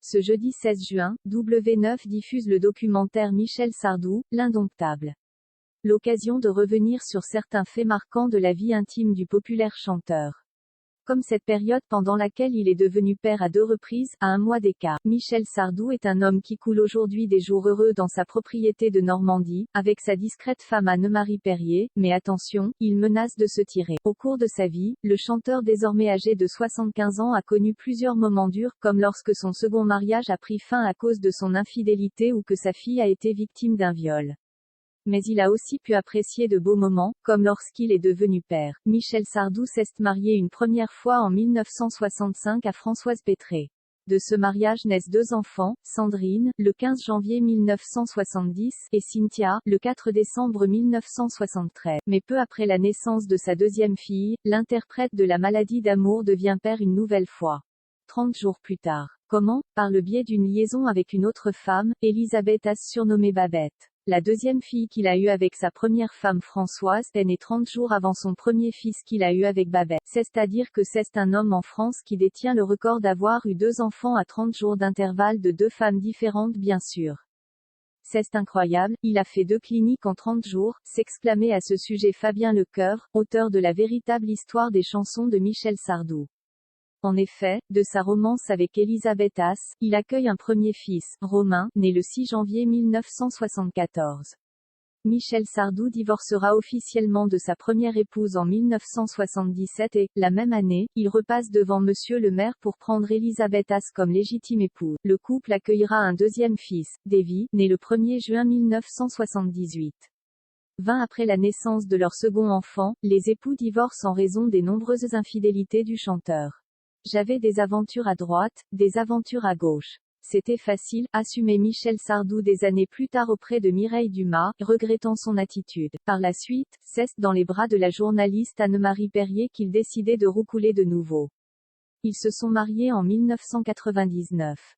Ce jeudi 16 juin, W9 diffuse le documentaire Michel Sardou, l'Indomptable. L'occasion de revenir sur certains faits marquants de la vie intime du populaire chanteur. Comme cette période pendant laquelle il est devenu père à 2 reprises, à 1 mois d'écart. Michel Sardou est un homme qui coule aujourd'hui des jours heureux dans sa propriété de Normandie, avec sa discrète femme Anne-Marie Perrier, mais attention, il menace de se tirer. Au cours de sa vie, le chanteur désormais âgé de 75 ans a connu plusieurs moments durs, comme lorsque son second mariage a pris fin à cause de son infidélité ou que sa fille a été victime d'un viol. Mais il a aussi pu apprécier de beaux moments, comme lorsqu'il est devenu père. Michel Sardou s'est marié une première fois en 1965 à Françoise Pétré. De ce mariage naissent 2 enfants, Sandrine, le 15 janvier 1970, et Cynthia, le 4 décembre 1973. Mais peu après la naissance de sa 2e fille, l'interprète de la maladie d'amour devient père une nouvelle fois. 30 jours plus tard. Comment? Par le biais d'une liaison avec une autre femme, Elisabeth Haas surnommée Babette. La 2e fille qu'il a eue avec sa première femme Françoise est née 30 jours avant son premier fils qu'il a eu avec Babette. C'est-à-dire que c'est un homme en France qui détient le record d'avoir eu 2 enfants à 30 jours d'intervalle de 2 femmes différentes bien sûr. C'est incroyable, il a fait 2 cliniques en 30 jours, s'exclamait à ce sujet Fabien Lecoeur, auteur de la véritable histoire des chansons de Michel Sardou. En effet, de sa romance avec Elisabeth Haas, il accueille un premier fils, Romain, né le 6 janvier 1974. Michel Sardou divorcera officiellement de sa première épouse en 1977 et, la même année, il repasse devant Monsieur le maire pour prendre Elisabeth Haas comme légitime épouse. Le couple accueillera un 2e fils, Davy, né le 1er juin 1978. 20 après la naissance de leur second enfant, les époux divorcent en raison des nombreuses infidélités du chanteur. J'avais des aventures à droite, des aventures à gauche. C'était facile, assumait Michel Sardou des années plus tard auprès de Mireille Dumas, regrettant son attitude. Par la suite, c'est dans les bras de la journaliste Anne-Marie Perrier qu'il décidait de roucouler de nouveau. Ils se sont mariés en 1999.